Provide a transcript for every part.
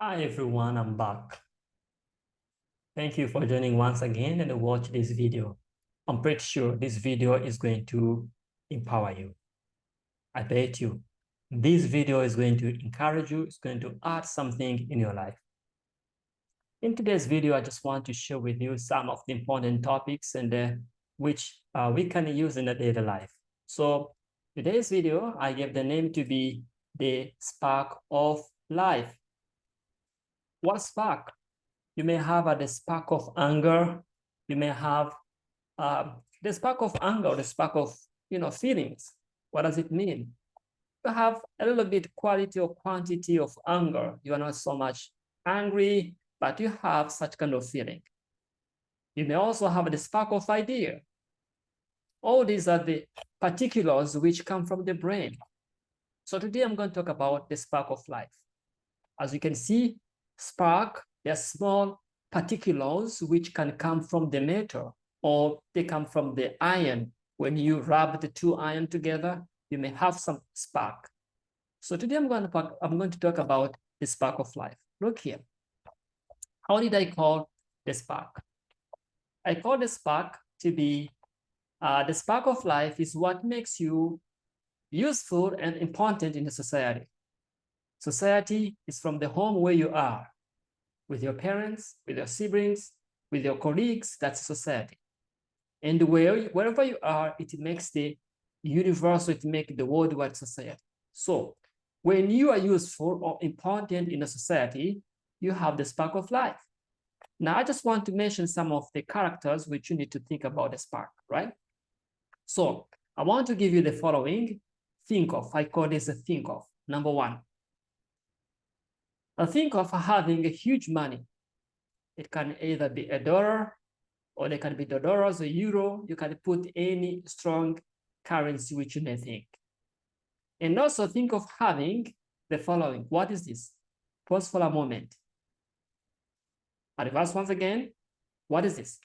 Hi everyone, I'm back. Thank you for joining once again and watch this video. I'm pretty sure this video is going to empower you. I bet you this video is going to encourage you, it's going to add something in your life. In today's video, I just want to share with you some of the important topics and which we can use in a daily life. So today's video, I gave the name to be the spark of life. What spark? You may have the spark of anger. You may have the spark of anger, or the spark of feelings. What does it mean? You have a little bit quality or quantity of anger. You are not so much angry, but you have such kind of feeling. You may also have the spark of idea. All these are the particulars which come from the brain. So today I'm going to talk about the spark of life. As you can see, spark, they're small particulars which can come from the metal or they come from the iron. When you rub the two iron together, you may have some spark. So today I'm going to talk about the spark of life. Look here. How did I call the spark? I call the spark to be the spark of life is what makes you useful and important in the society. Society is from the home where you are, with your parents, with your siblings, with your colleagues. That's society. And wherever you are, it makes the universal, it makes the worldwide society. So when you are useful or important in a society, you have the spark of life. Now, I just want to mention some of the characters which you need to think about the spark, right? So I want to give you the following. Think of, I call this a think of. Number one, think of having a huge money. It can either be $1 or it can be the dollars or euro. You can put any strong currency which you may think. And also think of having the following. What is this? Pause for a moment. I reverse once again. What is this?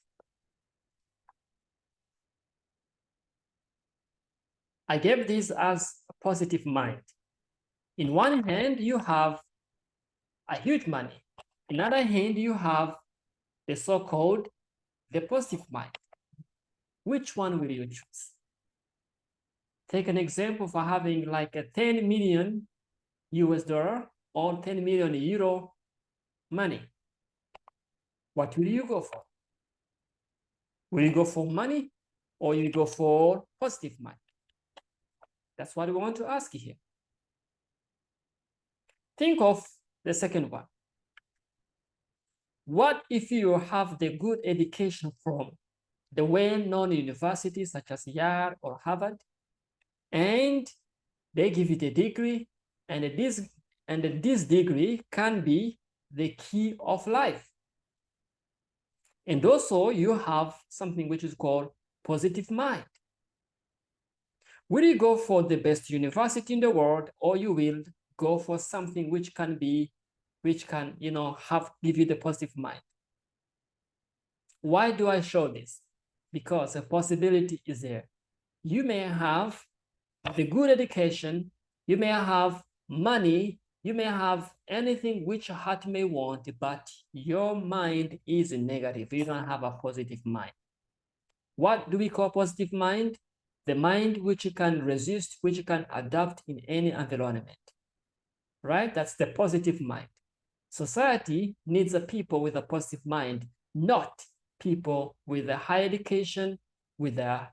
I gave this as a positive mind. In one hand, you have a huge money. In other hand, you have the so-called the positive mind. Which one will you choose? Take an example for having like a 10 million US dollar or 10 million euro money. What will you go for? Will you go for money or you go for positive mind? That's what we want to ask here. Think of the second one. What if you have the good education from the well-known universities such as Yale or Harvard, and they give you the degree, and this degree can be the key of life. And also you have something which is called positive mind. Will you go for the best university in the world, or you will go for something which can give you the positive mind? Why do I show this? Because a possibility is there. You may have the good education, you may have money, you may have anything which your heart may want, but your mind is negative. You don't have a positive mind. What do we call positive mind? The mind which you can resist, which you can adapt in any environment, right? That's the positive mind. Society needs a people with a positive mind, not people with a high education, with a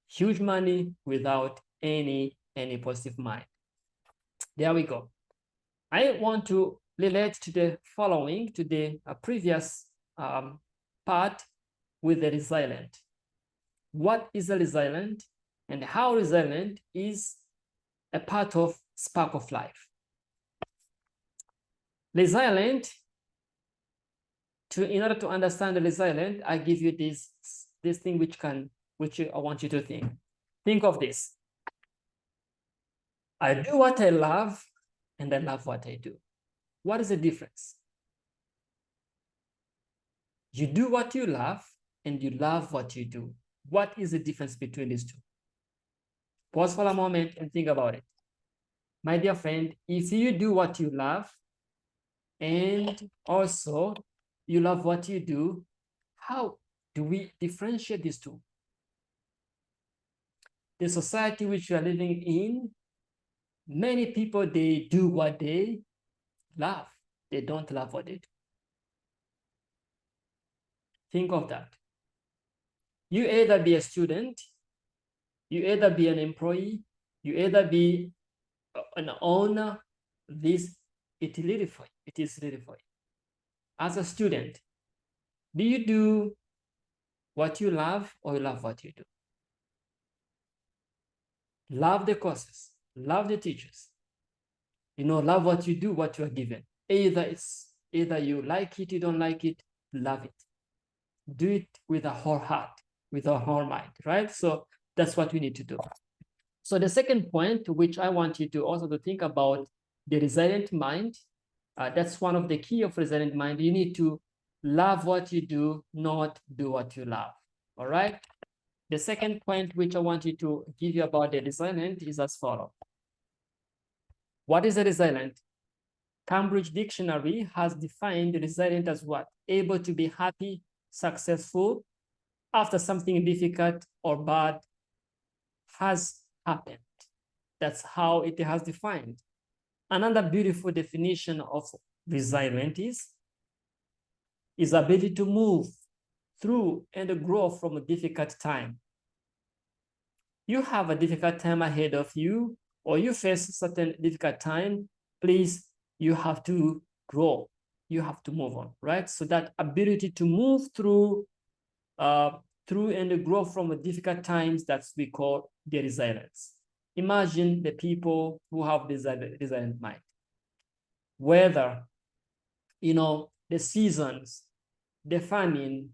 huge money, without any positive mind. There we go. I want to relate to the following, to the previous part with the resilient. What is a resilient and how resilient is a part of spark of life? Resilient, in order to understand the resilient, I give you this thing which I want you to think. Think of this. I do what I love and I love what I do. What is the difference? You do what you love and you love what you do. What is the difference between these two? Pause for a moment and think about it. My dear friend, if you do what you love and also you love what you do. How do we differentiate these two? The society which we are living in, many people, they do what they love. They don't love what they do. Think of that. You either be a student, you either be an employee, you either be an owner. This, it is really for you. It is really for you. As a student, do you do what you love or you love what you do? Love the courses, love the teachers, love what you do, what you are given. Either you like it, you don't like it, love it. Do it with a whole heart, with a whole mind, right? So that's what we need to do. So the second point, which I want you to also to think about, the resilient mind. That's one of the key of resilient mind. You need to love what you do, not do what you love. All right. The second point which I want you to give you about the resilient is as follows. What is a resilient? Cambridge Dictionary has defined resilient as what? Able to be happy, successful after something difficult or bad has happened. That's how it has defined. Another beautiful definition of resilient is ability to move through and grow from a difficult time. You have a difficult time ahead of you, or you face a certain difficult time, please, you have to grow. You have to move on, right? So that ability to move through and grow from difficult times, that's we call the resilience. Imagine the people who have this resilient mind. Whether, the seasons, the famine,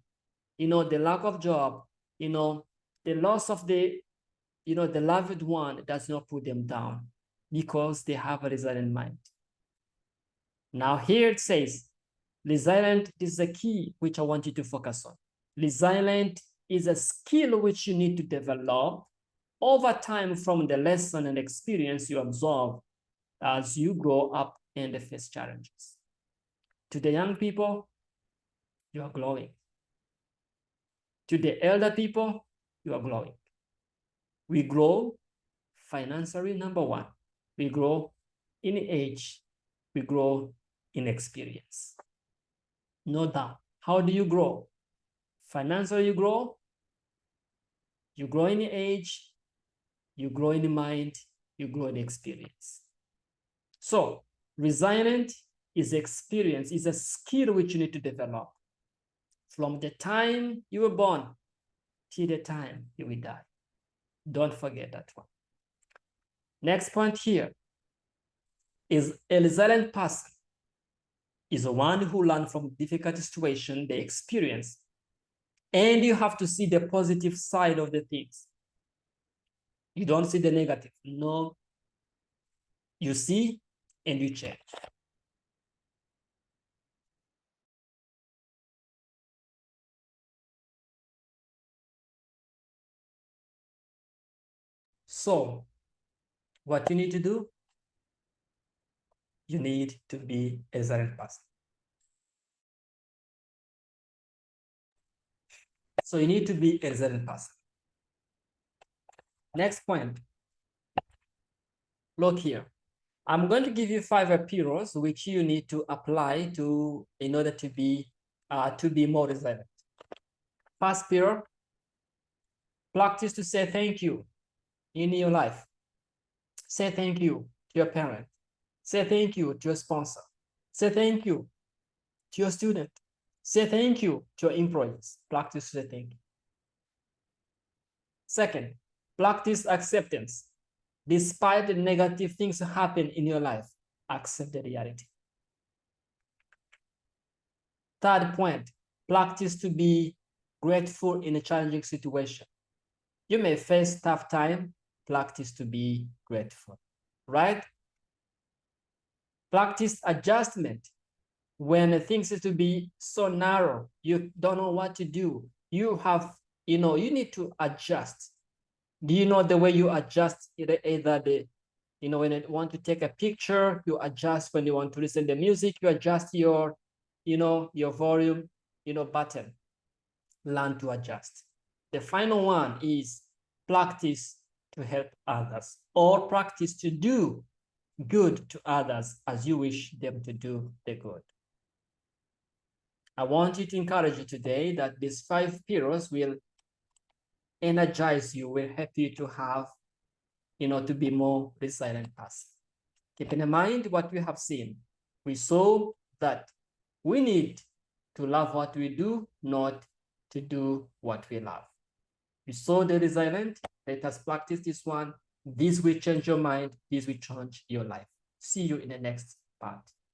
the lack of job, the loss of the loved one does not put them down because they have a resilient mind. Now here it says, resilient is the key which I want you to focus on. Resilient is a skill which you need to develop over time from the lesson and experience you absorb as you grow up and face challenges. To the young people, you are glowing. To the elder people, you are glowing. We grow financially, number one. We grow in age. We grow in experience. No doubt. How do you grow? Financially, you grow in age, you grow in mind, you grow in experience. So resilient is experience, is a skill which you need to develop from the time you were born till the time you will die. Don't forget that one. Next point here is a resilient person is the one who learns from difficult situation, the experience, and you have to see the positive side of the things. You don't see the negative. No, you see and you change. So what you need to do, you need to be a resilient person. So you need to be a resilient person. Next point. Look here. I'm going to give you 5 pillars which you need to apply in order to be more resilient. First pillar, practice to say thank you in your life. Say thank you to your parent. Say thank you to your sponsor. Say thank you to your student. Say thank you to your employees. Practice to say thank you. Second, practice acceptance. Despite the negative things happen in your life, accept the reality. Third point, practice to be grateful in a challenging situation. You may face tough time, practice to be grateful, right? Practice adjustment. When things is to be so narrow, you don't know what to do. You have, you need to adjust. Do you know the way you adjust either You know, when you want to take a picture, you adjust. When you want to listen to music, you adjust your, your volume, button. Learn to adjust. The final one is practice to help others, or practice to do good to others as you wish them to do the good. I want you to encourage you today that these 5 pillars will energize you, will help you to have, to be more resilient person. Keeping in mind what we have seen, we saw that we need to love what we do, not to do what we love. You saw the resilient. Let us practice this one. This will change your mind. This will change your life. See you in the next part.